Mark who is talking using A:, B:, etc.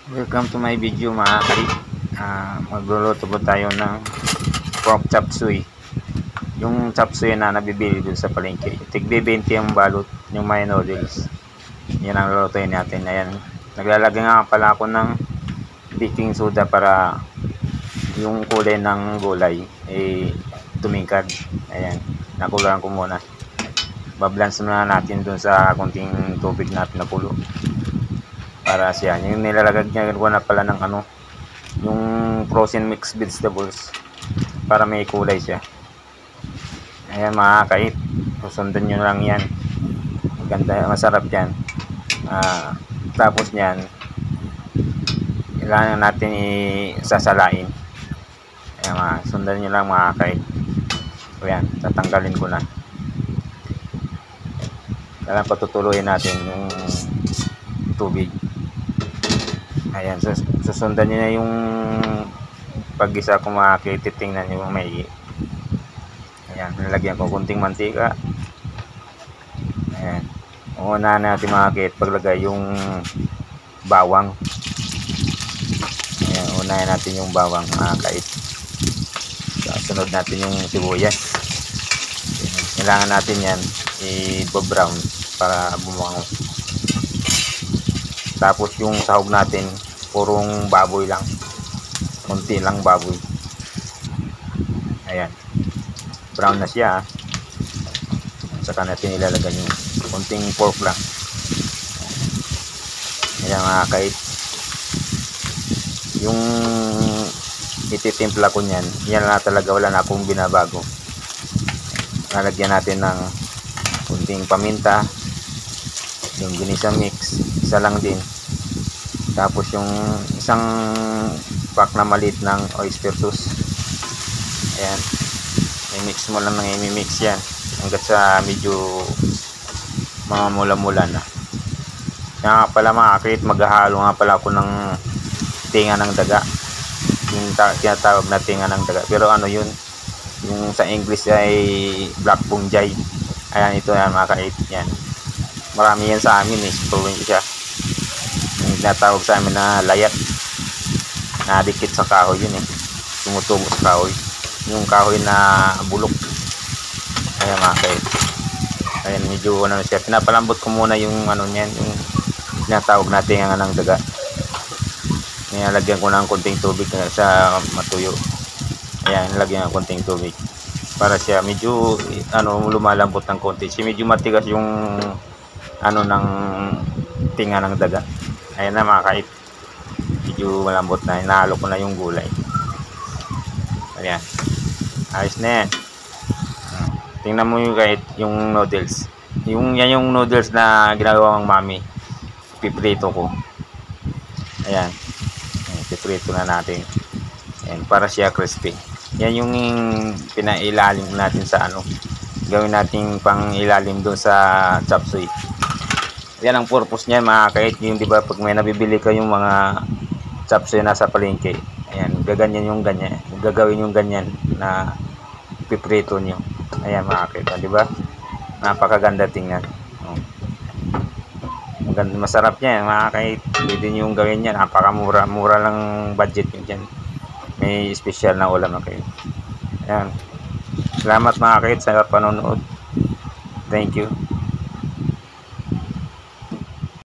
A: Welcome to my video mga kari. Magluluto po tayo ng pork chop suey. Yung chop suey na nabibili dun sa palengke. Tigbe 20 yung balot, yung may noodles. Yan ang lulutuin natin. Ayan. Naglalagay nga pala ako ng baking soda para yung kulay ng gulay tumingkad. Ayan. Nakuluan ko muna. Bablance muna natin dun sa kunting tubig natin na kulo. Para siya, yung nilalagay niya ko na pala ng yung frozen mixed vegetables para may kulay siya. Ayan mga kait, susundan nyo lang yan, maganda, masarap yan. Tapos nyan kailangan natin isasalain. Ayan mga, sundan nyo lang mga kait. Ayan, tatanggalin ko na. Kailangan patutuloyin natin yung tubig. Ayan, susundan nyo na yung pag-isa ko mga kait, titingnan nyo yung may. Ayan, nilagyan ko kunting mantika. Ayan, una natin mga kait paglagay yung bawang. Ayan, unahin natin yung bawang mga kait. Sunod natin yung sibuyas. Ayan, kailangan natin yan i-brown para bumango. Tapos yung sahog natin purong baboy lang, konti lang baboy. Ayan, brown na siya. Saka natin ilalagay yung konting pork lang. Ayan mga kait, yung ititimpla ko nyan, yan na talaga, wala na akong binabago. Lalagyan natin ng konting paminta, yung ginisa mix, isa lang din. Tapos yung isang pack na maliit ng oyster sauce. Ayan, i-mix mo lang ng i-mix yan hanggat sa medyo mamamula-mula na. Kaya nga pala mga kait, maghahalo nga pala ako ng tinga ng daga, yung tinatawag na tinga ng daga, pero ano yun, yung sa English ay black fungi. Ayan, ito yan mga kait. Yan, marami yan sa amin sa probinsya. Yung tinatawag sa amin na layat, nadikit sa kahoy yun tumutubo sa kahoy, yung kahoy na bulok. Ayan mga kait, ayan, medyo siya, pinapalambot ko muna yung niyan, yung tinatawag natin ng daga. Nilalagyan ko ng konting tubig sa matuyo. Ayan, nilagyan ng konting tubig para siya medyo lumalambot ng konti. Siya medyo matigas yung ng tinga ng daga. Ayan na mga kait, medyo malambot na. Hinahalo ko na yung gulay. Ayan, ayos na yan. Tingnan mo yung kait, yung noodles, yan yung noodles na ginagawa ng mami. Piprito ko. Ayan, piprito na natin. Ayan, para siya crispy. Yan yung pinailalim natin sa gawin natin pang ilalim doon sa chop suey. Yan ang purpose niyan mga kait, yung di ba pag may nabibili kayong mga chop suey na sa palengke, ayan, gaganyan yung ganyan, gagawin yung ganyan na piprito nyo. Ayan mga kait, di ba? Napakaganda tingnan. Maganda, masarap niya mga kait. Pwede nyo yung gawin yan, napakamura, mura lang budget nyo dyan. May special na ulam na kayo. Ayan, salamat mga kait sa panonood. Thank you.